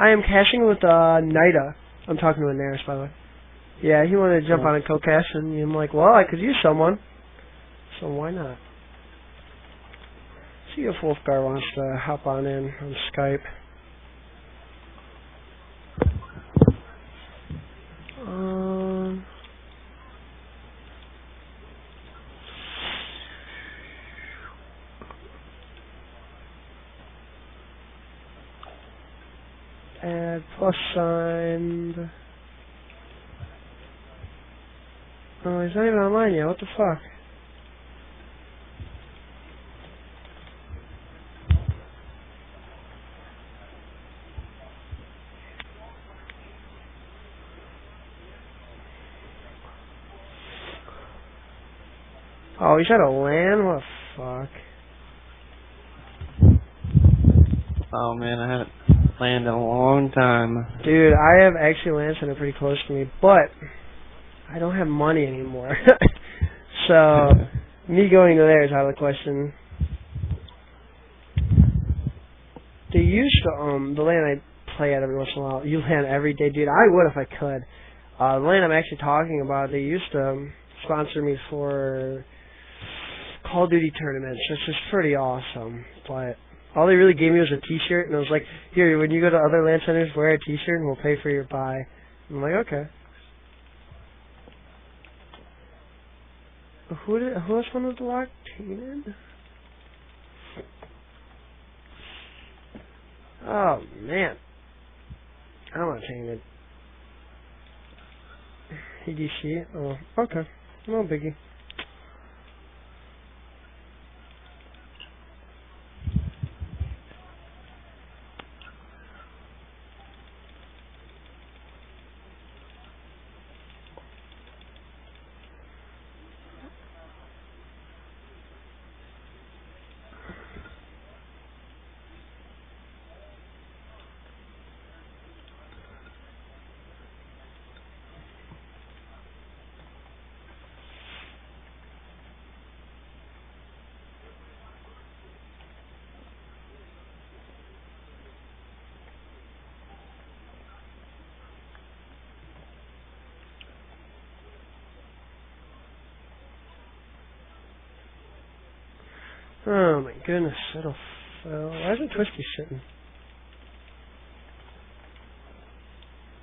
I am cashing with Nida. I'm talking to Anaris, by the way. Yeah, he wanted to jump on a co-cash, and I'm like, well, I could use someone, so why not? See if Wolfgar wants to hop on in on Skype. Add plus sign. Oh, he's not even online yet. What the fuck? Oh, he's at a LAN? What the fuck? Oh man, I haven't LANed in a long time. Dude, I have actually LAN center pretty close to me, but I don't have money anymore. So, me going to there is out of the question. They used to, the LAN I play at every once in a while, you LAN every day, dude. I would if I could. The LAN I'm actually talking about, they used to sponsor me for Call of Duty tournaments, which is pretty awesome. But all they really gave me was a t-shirt, and I was like, here, when you go to other LAN centers, wear a t-shirt and we'll pay for your buy. I'm like, okay. Who else wanted to lock Tainted? Oh, man. I don't want Tainted. EDC? Oh, okay. No biggie. Oh my goodness, it'll fail. Why isn't Twisty sitting?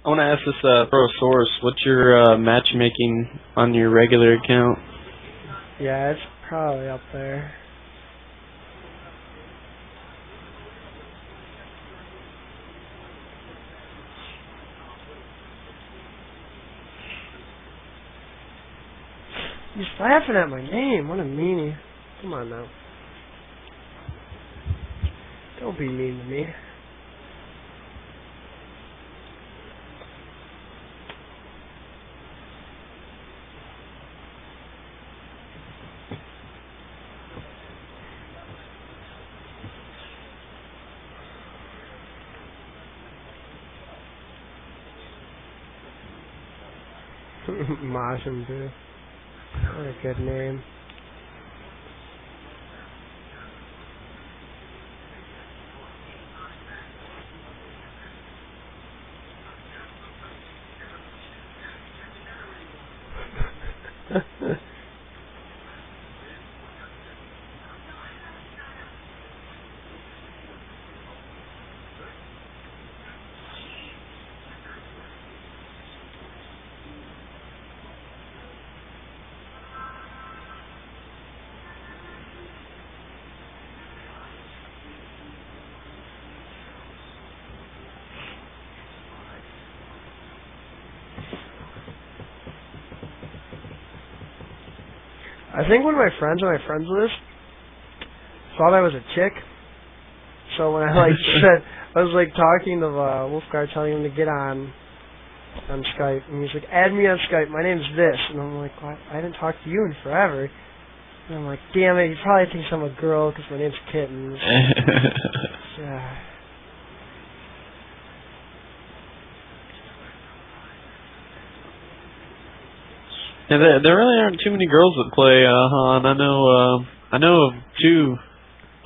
I want to ask this Prosaurus, what's your matchmaking on your regular account? Yeah, it's probably up there. He's laughing at my name. What a meanie. Come on now. Don't be mean to me. Masham, dude. What a good name. I think one of my friends on my friends list thought I was a chick. So when I said, I was talking to Wolfgar, telling him to get on Skype, and he's like, add me on Skype, my name's this. And I'm like, well, I didn't talk to you in forever. And I'm like, damn it, he probably thinks I'm a girl because my name's Kittens. Yeah. Yeah, there really aren't too many girls that play Han. I know of two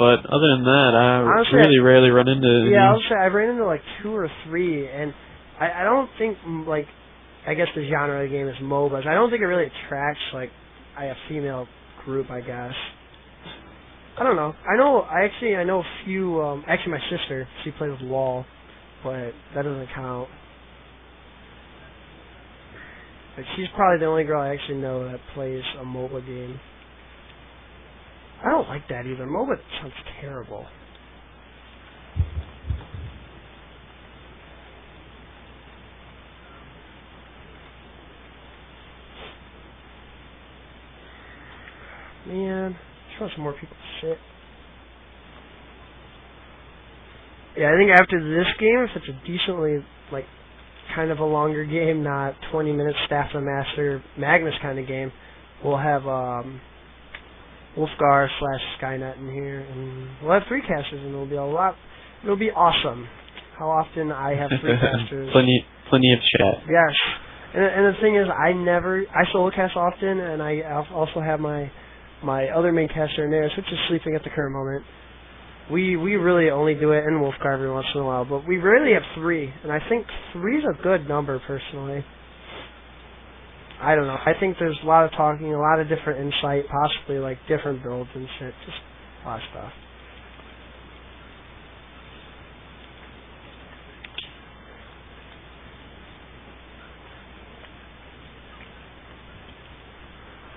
but other than that, I Honestly, really rarely run into. Yeah, I would say I've ran into like 2 or 3, and I don't think like I guess the genre of the game is MOBAs. I don't think it really attracts like a female group. I guess I don't know. I know a few. Actually, my sister she plays with LOL, but that doesn't count. Like, she's probably the only girl I actually know that plays a MOBA game. I don't like that either. MOBA sounds terrible. Man, just want some more people to sit. Yeah, I think after this game, if it's a decently, like, kind of a longer game, not 20 minutes Staff of the Master Magnus kind of game, we'll have Wolfgar / Skynet in here, and we'll have 3 casters, and it'll be it'll be awesome. How often I have 3 casters. Plenty of chat. Yes. And the thing is, I solo cast often, and I also have my other main caster in there, which is sleeping at the current moment. We really only do it in Wolfgar every once in a while, but we rarely have 3, and I think 3 is a good number, personally. I don't know. I think there's a lot of talking, a lot of different insight, possibly like different builds and shit, just a lot of stuff.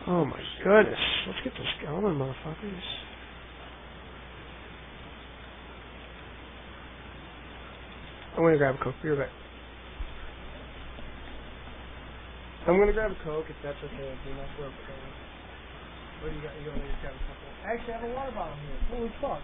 Oh my goodness. Let's get this going, motherfuckers. I'm gonna grab a Coke. Be right back. I'm gonna grab a Coke if that's okay with you. That's okay. What do you got? You want me to grab a couple? Actually, I have a water bottle here. Holy fuck.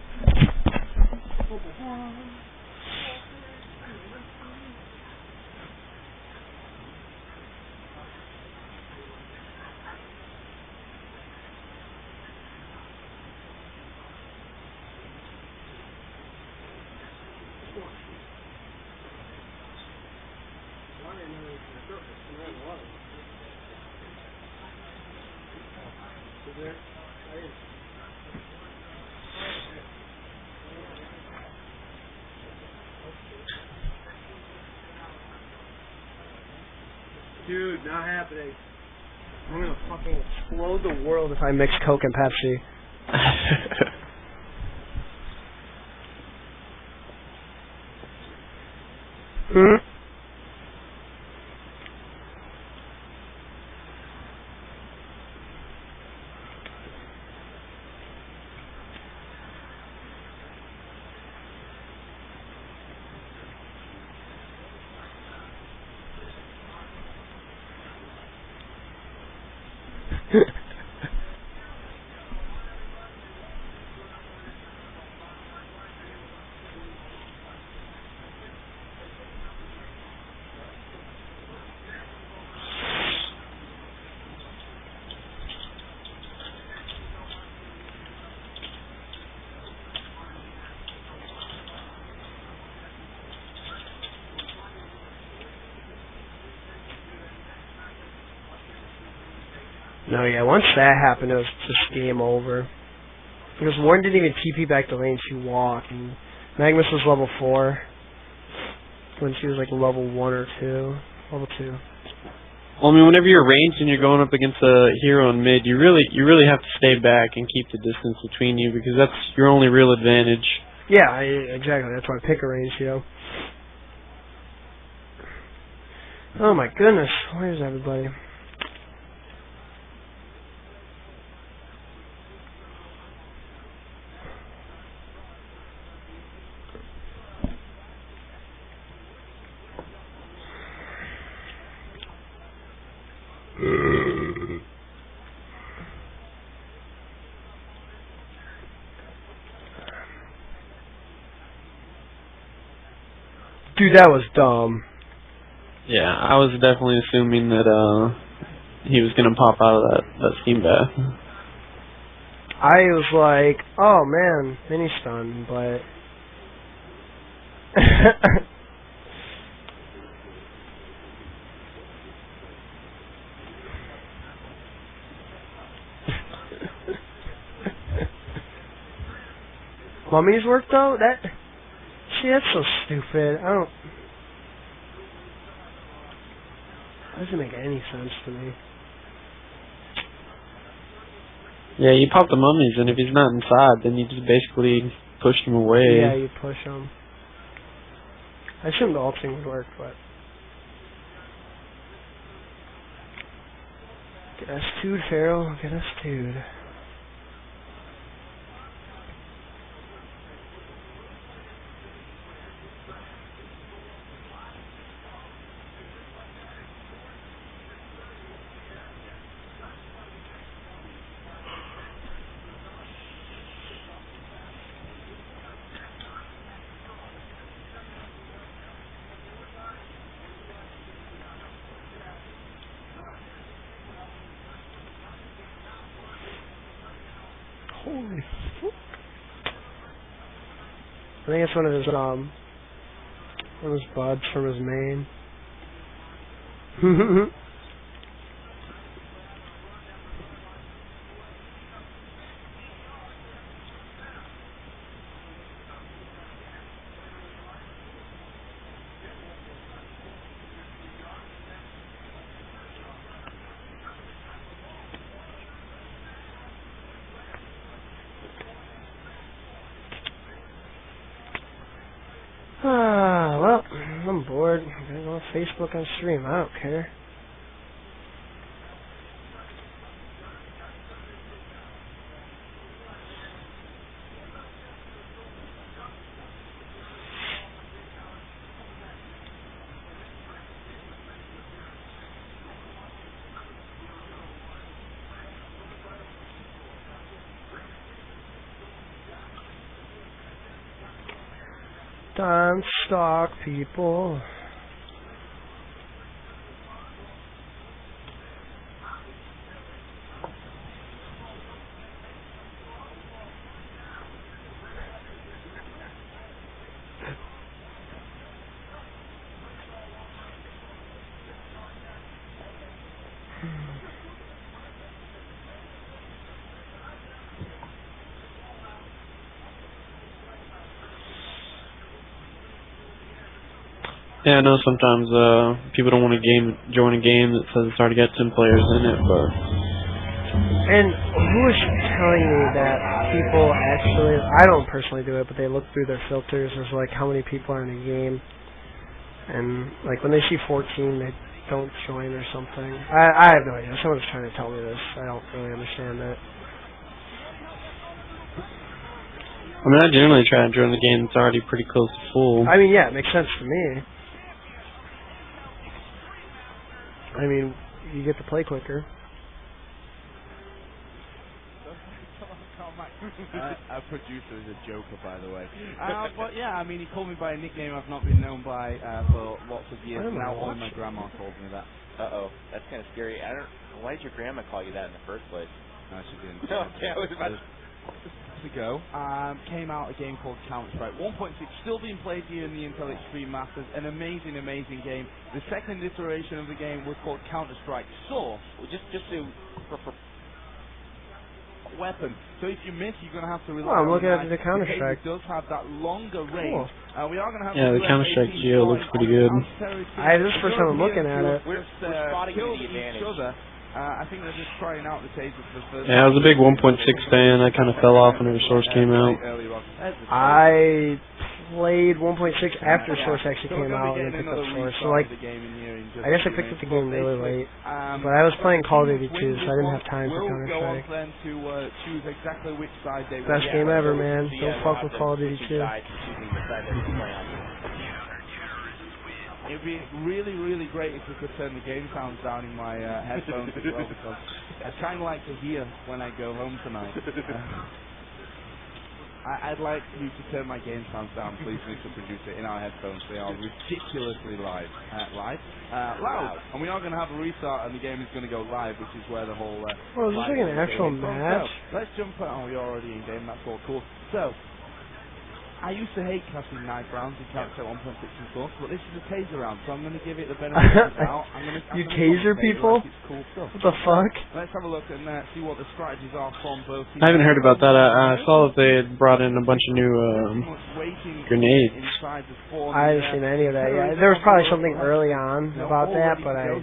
Dude, not happening. I'm gonna fucking explode the world if I mix Coke and Pepsi. Hmm? No, yeah, once that happened, it was just game over. Because Warren didn't even TP back to lane, she walked. And Magnus was level 4. When she was like level 1 or 2. Level 2. Well, I mean, whenever you're ranged and you're going up against a hero in mid, you really have to stay back and keep the distance between you, because that's your only real advantage. Yeah, exactly. That's why I pick a range, you know. Oh my goodness, where's everybody? Dude, that was dumb. Yeah, I was definitely assuming that he was gonna pop out of that steam bath. I was like, oh man, mini stun, but Mummies work though? See, that's so stupid. That doesn't make any sense to me. Yeah, you pop the mummies, and if he's not inside, then you just basically push him away. Yeah, you push him. I assumed the ult thing would work, but... Get us 2'd, Pharaoh. Get us 2'd. Holy fuck. I think it's one of his buds from his main. Well, I'm bored. I'm gonna go on Facebook on stream. I don't care. Don't stalk people. Yeah, I know sometimes people don't want to join a game that says it's already got 10 players in it, but... And who was telling me that people actually, I don't personally do it, but they look through their filters as like how many people are in a game, and like when they see 14 they don't join or something. I have no idea. Someone's trying to tell me this. I don't really understand that. I mean, I generally try to join the game that's already pretty close to full. I mean, yeah, it makes sense to me. I mean, you get to play quicker. Our producer is a joker, by the way. But yeah, I mean, he called me by a nickname I've not been known by for lots of years. Now only my grandma calls me that. That's kind of scary. Why did your grandma call you that in the first place? No, she didn't. Okay, I was about to go. Came out a game called Counter-Strike 1.6, still being played here in the Intel Extreme Masters. An amazing, amazing game. The second iteration of the game was called Counter-Strike Source. just to for weapon. So if you miss, you're going to have to rely I'm on looking at the Counter-Strike. It does have that longer range. Cool. We are going to have Yeah, the Counter-Strike Geo looks pretty good. This is the first time I'm looking at it. we're spotting you the advantage. I think they're just trying out the taser for the first Yeah, I was a big 1.6 fan. I kind of fell off whenever Source came out. I played 1.6 after Source actually came out and I picked up Source. So like, I guess I picked up the game really late. But I was playing Call of Duty too, so I didn't have time for Counter-Strike. Best game ever, man. Don't fuck with Call of Duty 2. It'd be really, really great if we could turn the game sounds down in my headphones as well, because I kind of like to hear when I go home tonight. I'd like you to turn my game sounds down, please, Mr. Producer, in our headphones. They are ridiculously loud. And we are going to have a restart, and the game is going to go live, which is where the whole... Oh, is this like an actual match? So, let's jump out. Oh, you're already in game. That's all cool. So, I used to hate casting knife rounds in Counter-Strike 1.6 and source, but this is a taser round, so I'm going to give it the benefit of the doubt. You taser people? Like it's cool stuff. What the fuck? Let's have a look and see what the strategies are from both teams. I haven't heard about that. I saw that they had brought in a bunch of new grenades. I haven't seen any of that yet. There was probably something early on about that, but I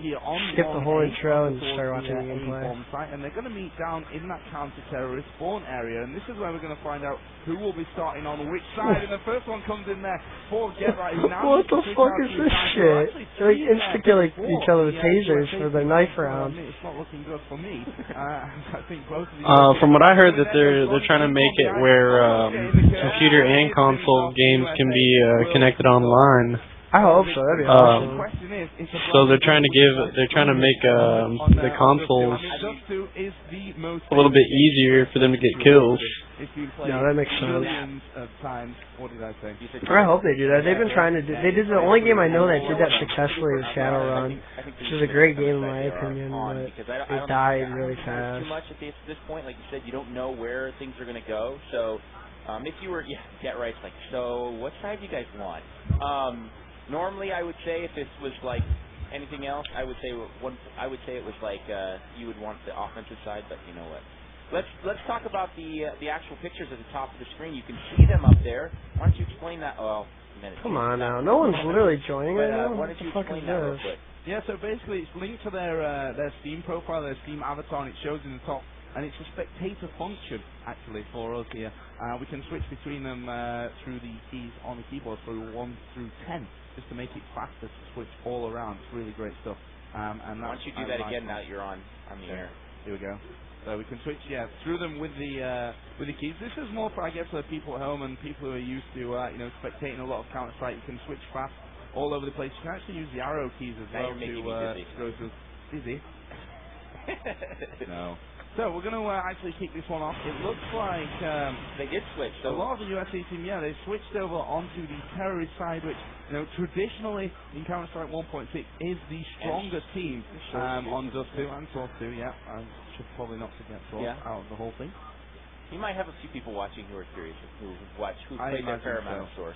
skipped the whole intro and started watching the gameplay. And they're going to meet down in that counter-terrorist spawn area, and this is where we're going to find out who will be starting on which side. And the first one comes in there for GeT_RiGhT. What the fuck is this shit? They're like insta-killing each other with tasers for their knife rounds. It's not looking good for me. I think both of these From what I heard, that they're trying to make it where computer and console games can be connected online. I hope so. That'd be awesome. So they're trying to make the consoles a little bit easier for them to get kills. No, that makes sense. What did I say? I hope they do that. They've been trying to do. They did the only game I know that did that successfully was Shadowrun, which is a great game in my opinion, but it died really fast. Too much at this point, like you said, you don't know where things are going to go. So, if you were GeT_RiGhT's like, so what side do you guys want? Normally, I would say if this was like anything else, I would say it was like you would want the offensive side, but you know what? Let's talk about the actual pictures at the top of the screen. You can see them up there. Why don't you explain that? Oh, come on now, no one's literally joining right now. Why What don't the you fuck is explain that real this? quick? Yeah, so basically it's linked to their Steam profile, their Steam avatar, and it shows in the top. And it's a spectator function, actually, for us here. We can switch between them through the keys on the keyboard through 1 through 10, just to make it faster to switch all around. It's really great stuff. And why don't you do that again now that you're on the air? Here we go. So we can switch, through them with the keys. This is more for, I guess, for people at home and people who are used to, spectating a lot of Counter-Strike. You can switch fast all over the place. You can actually use the arrow keys as well to go through. Dizzy? No. So we're going to actually kick this one off. It looks like they did switch. So a lot of the USA team, they switched over onto the terrorist side, which traditionally in Counter-Strike 1.6 is the strongest team on Dust 2 and Source 2. Yeah, I should probably not forget Source out of the whole thing. You might have a few people watching who are curious, who played a fair amount of Source.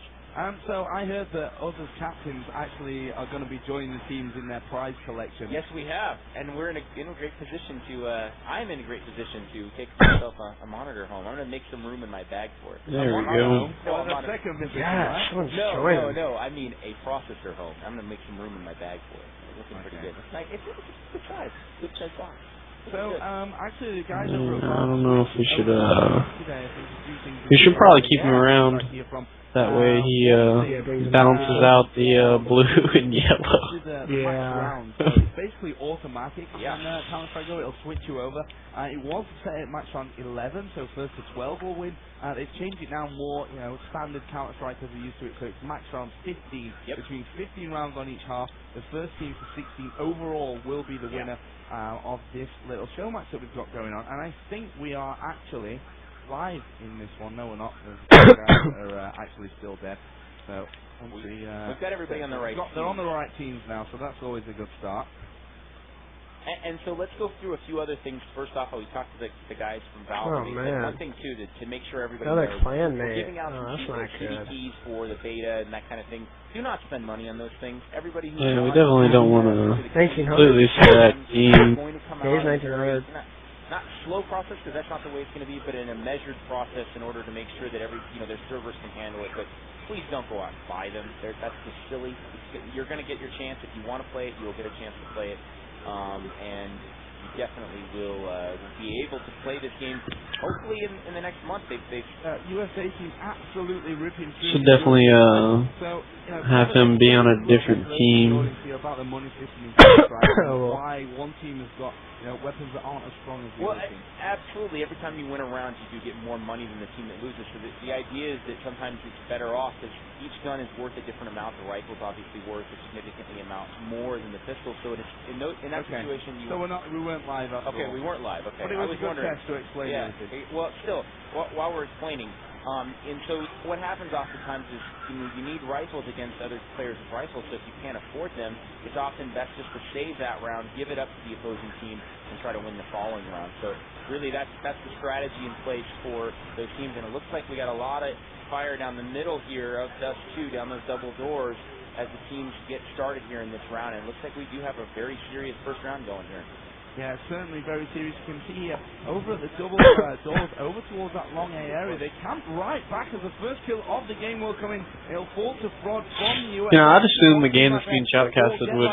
So I heard that other captains actually are going to be joining the teams in their prize collection. Yes, we have, and we're in a great position to. I'm in a great position to take myself a monitor home. I'm going to make some room in my bag for it. There we go. No. I mean a processor home. I'm going to make some room in my bag for it. It's looking pretty good. It's like it's a good size. Good size box. So, actually, the guys I don't know if we should. We should probably keep him around. That way he balances out the blue and yellow. Yeah. So it's basically automatic. And Counter-Strike Go, it'll switch you over. It was set at match round 11, so first to 12 will win. They've changed it now more, standard Counter-Strike as we're used to it. So it's match round 15, between 15 rounds on each half. The first team to 16 overall will be the winner of this little show match that we've got going on. And I think we are actually live in this one. No, we're not. The guys are actually still dead. So we've got everybody on the right. They're on the right teams now, so that's always a good start. And so let's go through a few other things. First off, we talked to the guys from Valve. Oh, man. One thing too to make sure everybody Another knows, clan we're mate. giving out some keys for the beta and that kind of thing. Do not spend money on those things. Everybody who we definitely don't want to 1900. completely set that team. Days 1900. Not slow process, because that's not the way it's going to be, but in a measured process in order to make sure that their servers can handle it. But please don't go out and buy them. That's just silly. You're going to get your chance. If you want to play it, you'll get a chance to play it. And you definitely will be able to play this game. Hopefully in the next month. USA team absolutely ripping through. Should definitely have him be on a different team. About the money system in Counter-Strike, why one team has got weapons that aren't as strong as the other team. Absolutely. Every time you win a round, you do get more money than the team that loses. So the idea is that sometimes it's better off because each gun is worth a different amount. The rifle's obviously worth a significantly amount more than the pistol. So in that situation, So we weren't live. Okay, we weren't live. Okay, but it was a good test to explain everything. Well, still, while we're explaining, and so what happens oftentimes is you need rifles against other players' rifles. So if you can't afford them, it's often best just to save that round, give it up to the opposing team, and try to win the following round. So really, that's the strategy in place for those teams. And it looks like we got a lot of fire down the middle here of Dust 2, down those double doors, as the teams get started here in this round. And it looks like we do have a very serious first round going here. Yeah, certainly very serious. You can see here, over at the double doors, over towards that long A area. They camp right back as the first kill of the game will come in. It'll fall to Fraud from the US. I'd assume the game that's being shoutcasted would,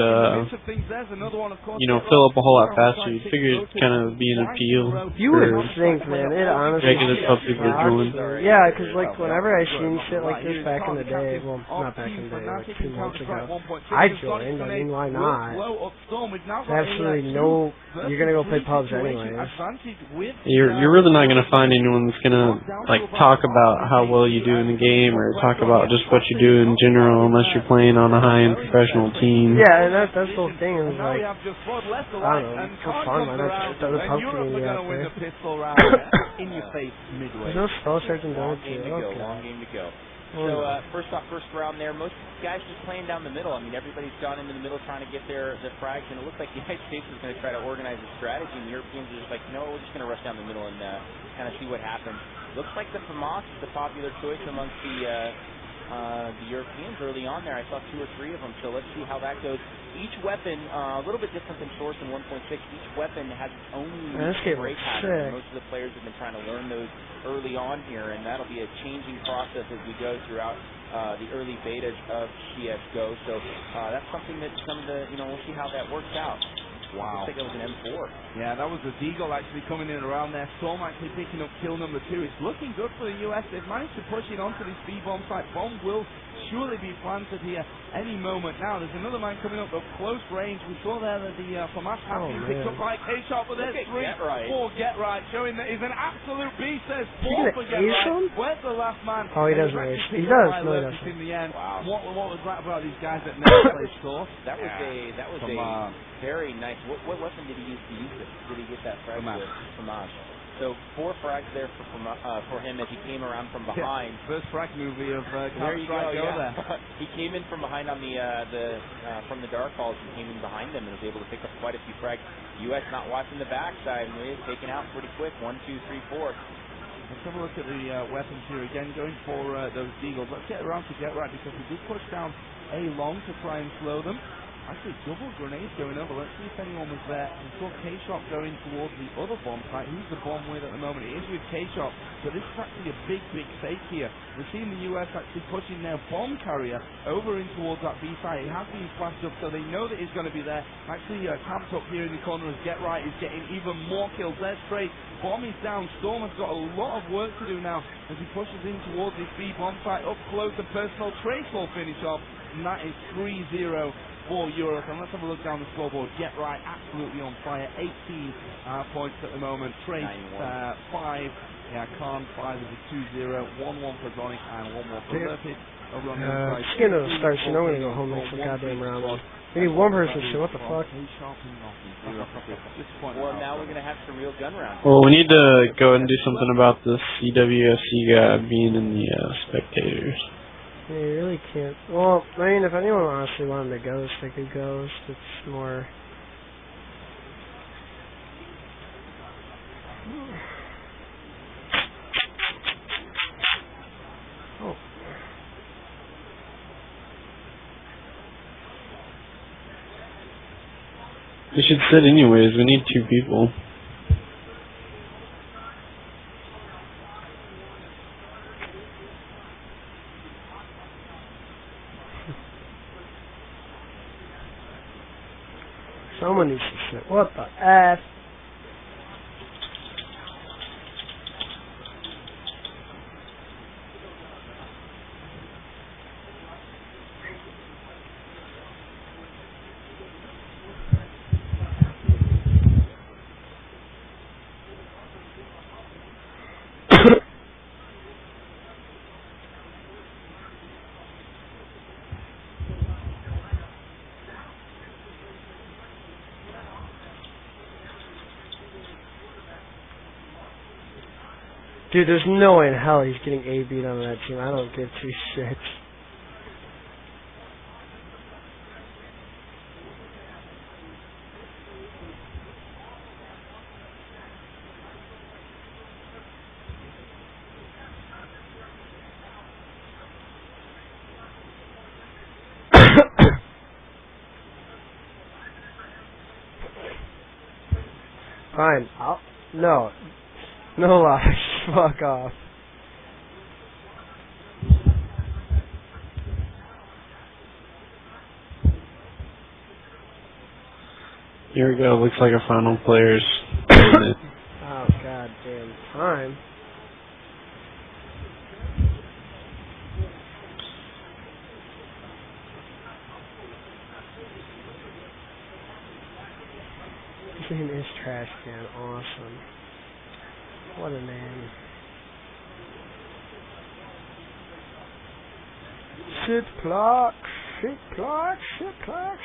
fill up a whole lot faster. You'd figure it'd kind of be an appeal You would for think, man. It honestly regular pub people to join. Yeah, because like whenever I seen shit like this back in the day, well, not back in the day, like 2 months ago, I joined. I mean, why not? Absolutely no. You're gonna go play pubs anyways. You're really not gonna find anyone that's gonna like talk about how well you do in the game or talk about just what you do in general unless you're playing on a high-end professional team. Yeah, and that's the whole thing. Is like, I don't know, for fun. Why not just throw the pub community out there? There's no spell search and don't do. Okay. Long game to go. So, first off, first round there, most guys just playing down the middle. I mean, everybody's gone into the middle trying to get their frags, and it looks like the United States is going to try to organize a strategy, and the Europeans are just like, no, we're just going to rush down the middle and kind of see what happens. Looks like the FAMAS is the popular choice amongst the Europeans early on there. I saw 2 or 3 of them, so let's see how that goes. Each weapon, a little bit different than Source in 1.6, each weapon has its own break pattern. Most of the players have been trying to learn those early on here, and that'll be a changing process as we go throughout the early betas of CSGO. So that's something that some of the, we'll see how that works out. Wow. Looks like it was an M4. Yeah, that was the Deagle actually coming in around there. Storm actually picking up kill number 2. It's looking good for the US. They've managed to push it onto this B-bomb site. Bomb will surely be planted here any moment now. There's another man coming up at close range. We saw there that the FAMAS has been picked up by K-Shot, but there's 3, 4 Get Right, showing that he's an absolute beast. There's 4 for Get Right. Where's the last man? Oh, he doesn't race. He does. No, he doesn't. In the end. Wow. What was that about these guys that never played Source? That was a very nice. What weapon did he use to use it? Did he get that frag with? FAMAS. So 4 frags there for him as he came around from behind. Yeah, first frag movie of there you go. There. He came in from behind on the from the dark halls and came in behind them and was able to pick up quite a few frags. US not watching the backside and is taken out pretty quick. 1, 2, 3, 4. Let's have a look at the weapons here again, going for those Deagles. Let's get around to Get Right because he did push down A long to try and slow them. Actually, double grenades going over. Let's see if anyone was there. We saw K-Shot going towards the other bomb site. Who's the bomb with at the moment? It is with K-Shot. But this is actually a big fake here. We're seeing the US actually pushing their bomb carrier over in towards that B site. It has been flashed up, so they know that he's going to be there. Actually, camped up here in the corner as Get Right is getting even more kills. There's Straight. Bomb is down. Storm has got a lot of work to do now as he pushes in towards this B bomb site. Up close, the personal Trace will finish off. And that is 3-0. For Europe, and let's have a look down the scoreboard. Get Right, absolutely on fire. 18 points at the moment. Trace 5. Yeah, Khan 5 is a 2-0. 1-1 for Zonic and 1-1 for Lerpid. Over on the other side. Just getting to the start, so I'm gonna go home and make some goddamn round. We need one person, so what the fuck? Well, now we're gonna have some real gun rounds. Well, we need to go and do something about this CWFC guy being in the spectators. Yeah, you really can't. Well, I mean, if anyone honestly wanted to ghost, they could ghost. It's more. Oh. We should sit anyways. We need 2 people. Someone needs to sit. What the F? Dude, there's no way in hell he's getting A beat on that team. I don't give 2 shits. Fine. No. No locks. Fuck off. Here we go. Looks like a final player's doing it. Oh, goddamn time. His name is Trash Can. Awesome. What a name. Shit blocks. Shit blocks. Shit blocks.